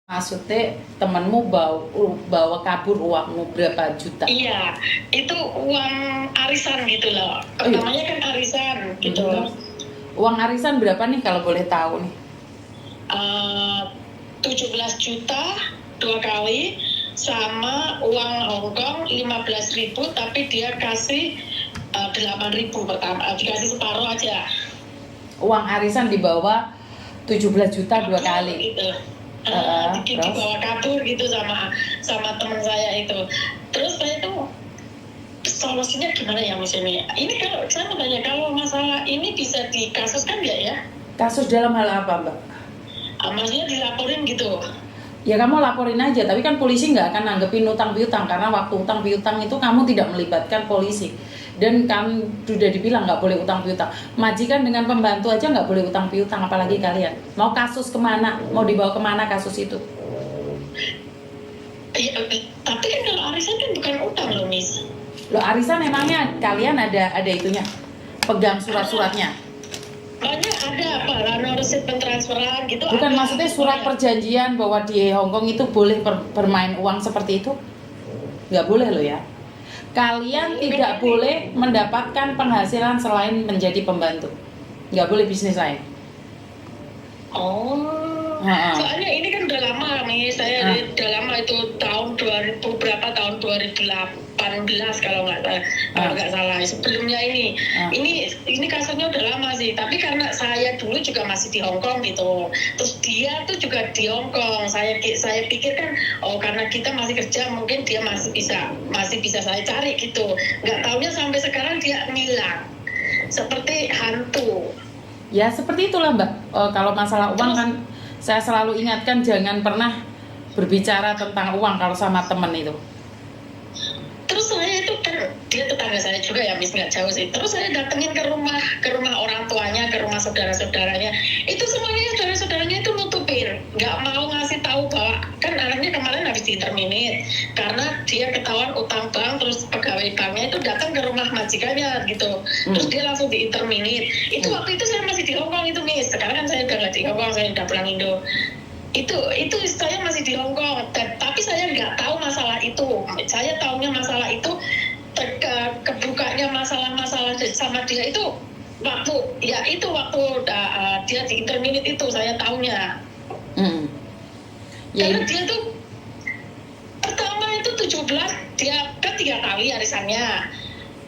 Maksudnya temenmu bawa kabur uangmu berapa juta? Iya, itu uang arisan gitu loh. Oh iya. Namanya kan arisan gitu. Uang arisan berapa nih kalau boleh tahu nih? 17 juta 2 kali, sama uang Hongkong 15.000, tapi dia kasih 8.000 pertama, dikasih separuh aja. Uang arisan dibawa 17 juta 2 kali. Gitu. Dibawa kabur gitu sama teman saya itu. Terus saya tuh solusinya gimana ya Miss ini? Ini kalau saya mau tanya, kalau masalah ini bisa dikasuskan nggak ya? Kasus dalam hal apa, Mbak? Maksudnya dilaporin gitu. Ya kamu laporin aja, tapi kan polisi nggak akan nanggepin utang piutang karena waktu utang piutang itu kamu tidak melibatkan polisi. Dan kamu sudah dibilang nggak boleh utang piutang. Majikan dengan pembantu aja nggak boleh utang piutang, apalagi kalian. Mau kasus kemana? Mau dibawa kemana kasus itu? Ya, tapi kan kalau arisan kan bukan utang loh Miss. Loh, arisan emangnya kalian ada itunya? Pegang surat-suratnya? Banyak ada apa, resit pentransferan gitu. Bukan, maksudnya surat perjanjian bahwa di Hongkong itu boleh bermain uang seperti itu? Nggak boleh loh ya. Kalian tidak boleh mendapatkan penghasilan selain menjadi pembantu. Nggak boleh bisnis lain. Soalnya ini kan udah lama nih, saya udah lama itu tahun 2000 berapa, tahun 2018 kalau nggak salah. Sebelumnya ini kasusnya udah lama sih, tapi karena saya dulu juga masih di Hongkong gitu, terus dia tuh juga di Hongkong. Saya pikir kan, karena kita masih kerja mungkin dia masih bisa saya cari gitu. Nggak taunya sampai sekarang dia ngilang seperti hantu. Ya seperti itulah Mbak. Kalau masalah uang kan saya selalu ingatkan jangan pernah berbicara tentang uang kalau sama temen itu. Terus saya itu kan, dia tetangga saya juga ya Miss, nggak jauh sih. Terus saya datengin ke rumah orang tuanya, ke rumah saudara-saudaranya. Itu semuanya saudara-saudaranya itu nutupin, nggak mau ngasih tahu bahwa kan anaknya kemarin habis diterminate karena dia ketahuan utang bank, terus pegawai banknya itu datang ke rumah majikannya gitu. Terus dia langsung diterminate. Itu waktu itu saya masih di Hongkong itu Miss. Sekarang kan saya udah nggak di Hongkong, saya udah pulang Indo. Itu saya masih di Hongkong, tapi saya nggak tahu masalah itu. Saya tahunya masalah itu kebukanya masalah-masalah sama dia itu waktu dia di interminate itu saya tahunya. Karena dia tuh pertama itu 17, dia kan 3 kali arisannya.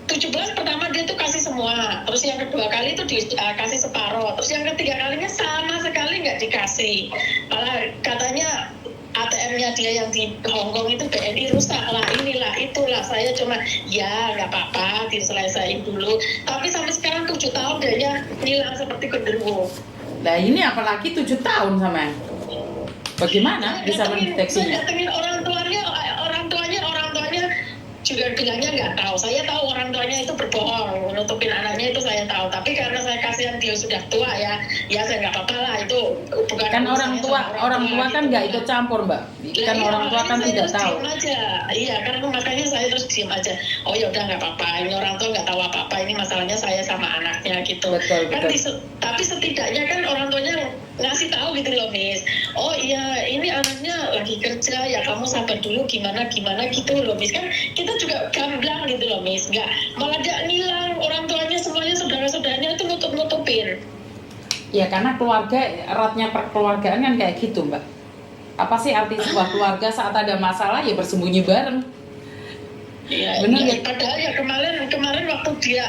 17 pertama dia tuh kasih semua, terus yang kedua kali itu dikasih separuh, terus yang ketiga kalinya sama sekali nggak dikasih. Malah katanya ATM-nya dia yang di Hongkong itu BNI rusak lah, inilah itulah. Saya cuma ya nggak apa-apa diselesaikan dulu, tapi sampai sekarang 7 tahun dia hilang seperti genderuwo. Nah ini apalagi 7 tahun sama yang bagaimana bisa mendeteksinya? Datengin orang tuanya juga bilangnya nggak tahu. Saya tahu orang tuanya itu berbohong, menutupin anaknya itu saya tahu. Tapi karena saya kasihan dia sudah tua ya saya nggak apa-apa lah, itu bukan kan orang tua kan nggak ikut campur Mbak. Kan iya, orang tua kan tidak tahu. Iya, karena makanya saya terus diam aja. Oh ya udah nggak apa-apa, ini orang tua nggak tahu apa-apa, ini masalahnya saya sama anaknya gitu. Betul. Tapi setidaknya kan orang tuanya ngasih tahu gitu loh Miss. Oh iya, ini anaknya lagi kerja ya, kamu sabar dulu gimana gitu loh Miss. Kan kita juga gamblang gitu loh Miss, nggak malah dia ngilang, orang tuanya semuanya saudara-saudaranya itu nutupin. Ya karena keluarga, eratnya perkeluargaan kan kayak gitu Mbak. Apa sih arti sebuah keluarga saat ada masalah ya bersembunyi bareng? Iya, benar ya. Padahal ya kemarin waktu dia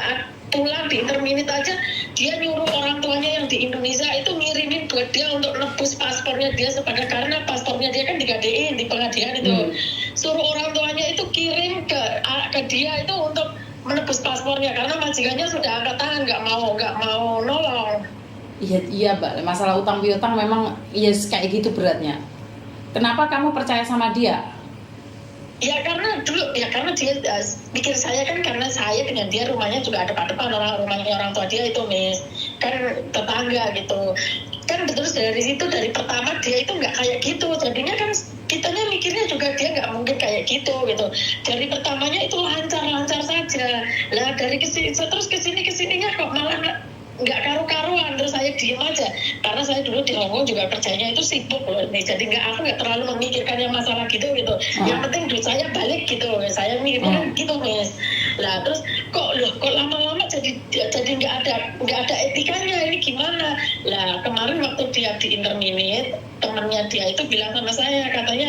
pulang di interminate aja, dia nyuruh orang tuanya yang di Indonesia itu ngirimin buat dia untuk nebus paspornya dia, karena paspornya dia kan digadein di pengadilan itu. Suruh orang tuanya itu kirim ke dia itu untuk menebus paspornya karena majikannya sudah angkat tangan, nggak mau nolong. Iya Mbak, masalah utang piutang memang ya kayak gitu beratnya. Kenapa kamu percaya sama dia? Ya karena dia pikir saya kan, karena saya dengan dia rumahnya juga depan-depan, rumahnya orang tua dia itu Miss, kan tetangga gitu. Kan terus dari situ, dari pertama dia itu nggak kayak gitu, jadinya kan kitanya mikirnya juga dia nggak mungkin kayak gitu. Dari pertamanya itu lancar saja. Lah dari terus kesininya kok malah nggak karu-karuan. Terus saya diem aja. Karena saya dulu di Hongkong juga kerjanya itu sibuk loh. Jadi aku nggak terlalu memikirkan yang masalah gitu. Yang penting duit saya balik gitu. Saya mikirnya gitu, Miss. Lah terus kok lama-lama jadi nggak ada etikanya, ini gimana? Lah kemarin waktu dia di interminate, temannya dia itu bilang sama saya, katanya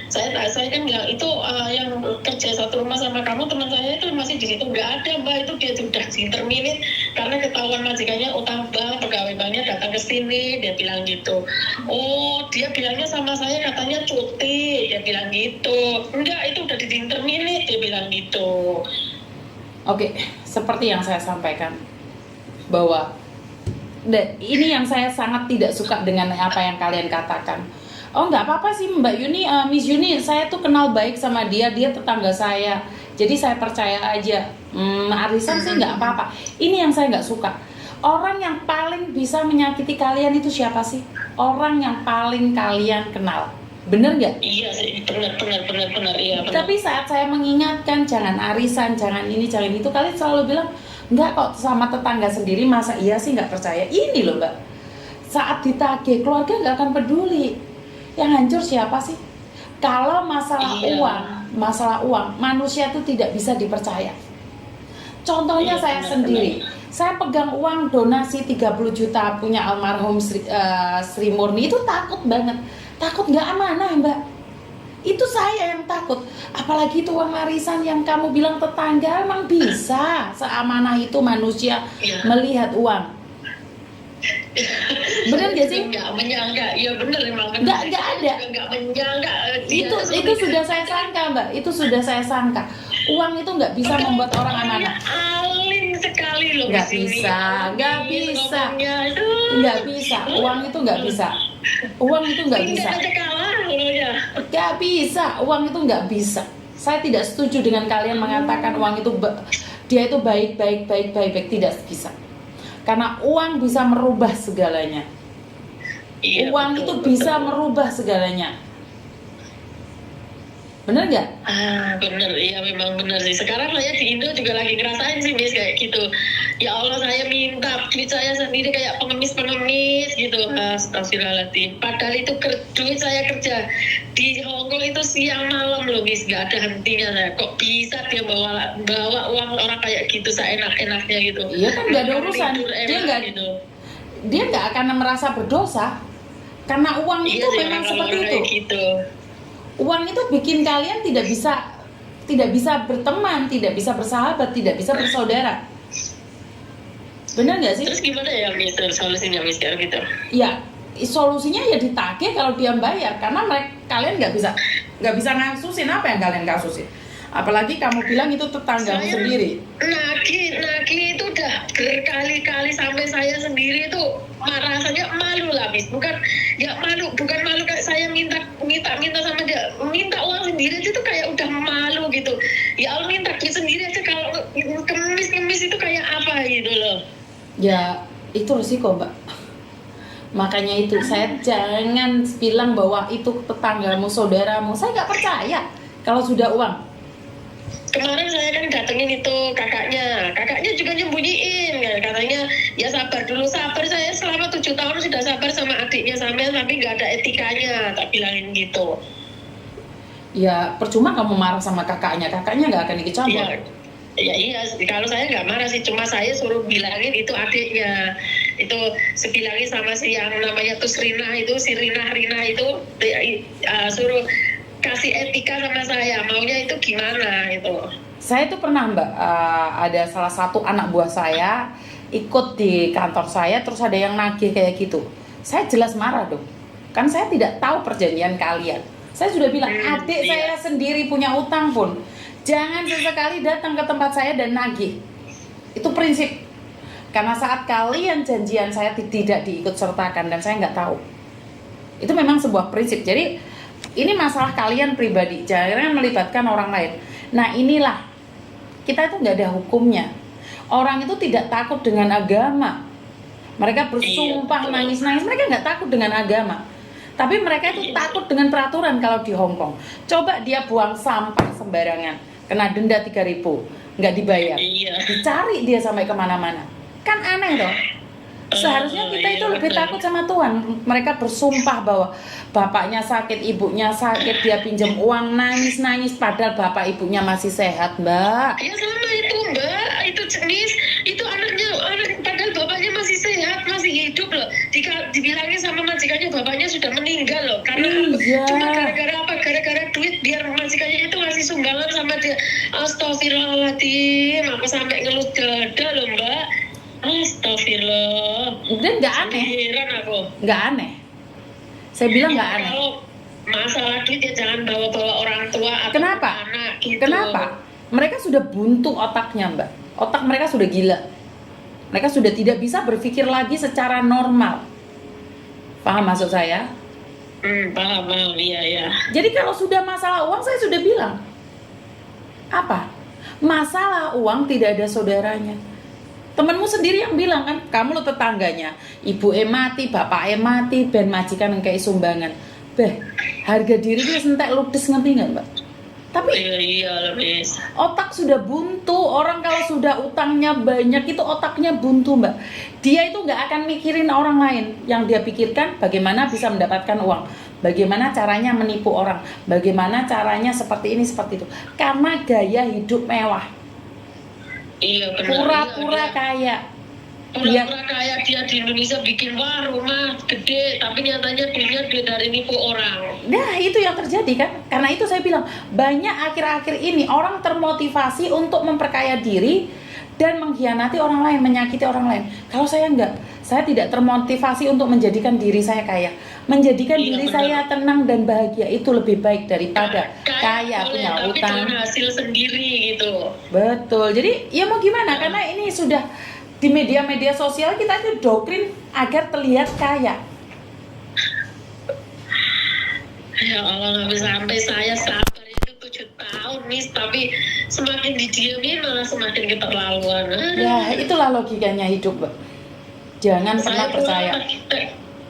saya kan bilang itu yang kerja satu rumah sama kamu, teman saya itu masih di situ. Nggak ada, Mbak, itu dia sudah di terminate karena ketahuan majikannya utang bank, pegawai banknya datang ke sini, dia bilang gitu. Oh, dia bilangnya sama saya katanya cuti, dia bilang gitu. Enggak, itu udah di terminate, dia bilang gitu. Oke, seperti yang saya sampaikan bahwa ini yang saya sangat tidak suka dengan apa yang kalian katakan. Oh, nggak apa-apa sih Mbak Yuni, Miss Yuni, saya tuh kenal baik sama dia tetangga saya, jadi saya percaya aja. Arisan sih nggak apa-apa. Ini yang saya nggak suka. Orang yang paling bisa menyakiti kalian itu siapa sih? Orang yang paling kalian kenal. Bener nggak? Iya sih, benar, iya. Bener. Tapi saat saya mengingatkan jangan arisan, jangan ini, jangan itu, kalian selalu bilang nggak kok, sama tetangga sendiri masa iya sih nggak percaya. Ini loh Mbak, saat ditagih keluarga nggak akan peduli. Yang hancur siapa sih? Kalau masalah uang, manusia itu tidak bisa dipercaya. Contohnya saya sendiri, saya pegang uang donasi 30 juta punya almarhum Sri Murni, itu takut banget. Takut nggak amanah Mbak. Itu saya yang takut. Apalagi itu uang arisan yang kamu bilang tetangga, emang bisa seamanah itu manusia melihat uang? Bener gak sih? Nggak menyangka, iya bener emang. Nggak ada. Nggak menyangka. Itu sudah saya sangka Mbak, itu sudah saya sangka. Uang itu nggak bisa membuat orang amanah. Alim sekali loh. Nggak bisa. Uang itu nggak bisa. Nggak bisa. Uang itu nggak bisa. Saya tidak setuju dengan kalian mengatakan uang itu dia itu baik. Tidak bisa. Karena uang bisa merubah segalanya. Iya, Uang itu bisa merubah segalanya. Bener nggak? Bener, iya memang bener sih. Sekarang saya di Indo juga lagi ngerasain sih Miss kayak gitu. Ya Allah, saya minta duit saya sendiri kayak pengemis gitu. Astagfirullahaladzim. Padahal itu duit saya kerja di Hongkong itu siang malam loh Miss, nggak ada hentinya saya. Kok bisa dia bawa uang orang kayak gitu seenak-enaknya gitu? Iya kan nggak ada urusan. Dia nggak akan merasa berdosa karena uang itu memang seperti itu. Gitu. Uang itu bikin kalian tidak bisa berteman, tidak bisa bersahabat, tidak bisa bersaudara. Benar nggak sih? Terus gimana ya Miss, solusinya Miss gitu? Ya, solusinya ya ditagih kalau dia bayar, karena kalian nggak bisa ngasusin apa yang kalian ngasusin. Apalagi kamu bilang itu tetanggamu sendiri. Nagih itu udah berkali-kali sampai saya sendiri itu rasanya malu lah Miss. Bukan malu kayak saya minta sama dia, minta uang sendiri itu kayak udah malu gitu. Ya Allah, minta duit sendiri aja kalau kemis itu kayak apa gitu loh. Ya itu resiko Mbak. Makanya itu saya jangan bilang bahwa itu tetanggamu, saudaramu. Saya nggak percaya kalau sudah uang. Kemarin saya kan datengin itu kakaknya juga nyembunyiin, katanya ya sabar dulu, saya selama 7 tahun sudah sabar sama adiknya sampean tapi nggak ada etikanya, tak bilangin gitu. Ya percuma kamu marah sama kakaknya nggak akan ikut campur. Ya iya, kalau saya nggak marah sih, cuma saya suruh bilangin itu adiknya, itu sebilangin sama si yang namanya tuh si Rina itu suruh kasih etika sama saya, maunya itu gimana itu. Saya itu pernah Mbak, ada salah satu anak buah saya ikut di kantor saya, terus ada yang nagih kayak gitu. Saya jelas marah dong, kan saya tidak tahu perjanjian kalian. Saya sudah bilang, adik saya sendiri punya utang pun jangan sesekali datang ke tempat saya dan nagih. Itu prinsip. Karena saat kalian janjian saya tidak diikut sertakan dan saya nggak tahu. Itu memang sebuah prinsip. Jadi ini masalah kalian pribadi, jangan melibatkan orang lain. Nah inilah, kita itu nggak ada hukumnya. Orang itu tidak takut dengan agama. Mereka bersumpah nangis-nangis, mereka nggak takut dengan agama. Tapi mereka itu takut dengan peraturan kalau di Hongkong. Coba dia buang sampah sembarangan, kena denda 3.000, nggak dibayar. Dicari dia sampai kemana-mana. Kan aneh dong. Seharusnya kita Iya, itu lebih benar. takut sama Tuhan. Mereka bersumpah bahwa bapaknya sakit, ibunya sakit, dia pinjam uang, nangis-nangis, padahal bapak ibunya masih sehat, Mbak. Ya sama itu Mbak, itu jenis, itu anaknya, padahal bapaknya masih sehat, masih hidup loh. Dibilangin sama majikannya bapaknya sudah meninggal loh. Karena Iya. cuma gara-gara apa? Gara-gara duit biar majikannya itu ngasih sumbangan sama dia. Astagfirullahaladzim, aku sampai ngeluh dada loh Mbak. Astagfirullah. Dan nggak aneh, Heran aku. nggak aneh. Saya bilang nggak Ya, aneh. kalau masalah duit ya jangan bawa-bawa orang tua atau Kenapa? anak gitu. Kenapa? Mereka sudah buntu otaknya, Mbak. Otak mereka sudah gila. Mereka sudah tidak bisa berpikir lagi secara normal. Paham maksud saya? Paham, iya ya. Jadi kalau sudah masalah uang, saya sudah bilang. Apa? Masalah uang tidak ada saudaranya. Temenmu sendiri yang bilang kan, kamu lo tetangganya, ibu mati, bapak mati, ben majikan yang kayak sumbangan. Beh, harga diri dia sentek ludes, ngerti nggak Mbak? Tapi Iya Miss. otak sudah buntu. Orang kalau sudah utangnya banyak itu otaknya buntu Mbak. Dia itu nggak akan mikirin orang lain. Yang dia pikirkan bagaimana bisa mendapatkan uang, bagaimana caranya menipu orang, bagaimana caranya seperti ini seperti itu. Karena gaya hidup mewah, Iya benar. pura-pura Iya, kaya. pura-pura kayak dia di Indonesia bikin rumah gede, tapi nyatanya duitnya duit dari nipu orang. Nah itu yang terjadi kan. Karena itu saya bilang banyak akhir-akhir ini orang termotivasi untuk memperkaya diri dan mengkhianati orang lain, menyakiti orang lain. Kalau saya enggak, saya tidak termotivasi untuk menjadikan diri saya kaya. Menjadikan Iya, diri benar. saya tenang dan bahagia itu lebih baik daripada kaya boleh, punya tapi utang. dengan hasil sendiri gitu. Betul. Jadi ya mau gimana? Karena ini sudah di media-media sosial kita itu doktrin agar terlihat kaya. Ya Allah, nggak bisa sampai saya sabar itu 7 tahun Miss, tapi semakin didiemin malah semakin keterlaluan. Ya itulah logikanya hidup, Mbak. Jangan pernah percaya.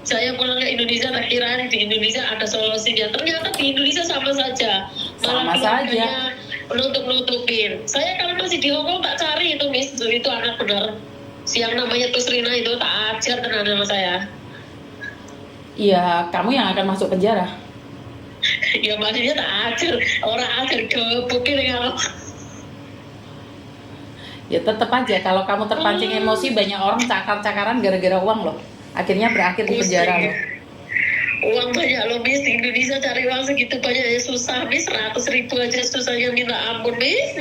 Saya pulang ke Indonesia, tak kira di Indonesia ada solusinya. Ternyata di Indonesia sama saja. Sama saja. Menutup-nutupin. Saya kalau masih di Hongkong tak cari itu Miss, itu anak benar. Siang namanya Tusrina itu tak ajar tenan sama saya. Iya, kamu yang akan masuk penjara. Ya maksudnya tak ajar, orang ajar gebukin kalau. Ya tetap aja kalau kamu terpancing emosi, banyak orang cakar-cakaran gara-gara uang loh. Akhirnya berakhir di penjara loh. Uang banyak loh Miss, di Indonesia cari uang segitu banyak ya susah Miss, 100.000 aja susahnya minta ampun Miss.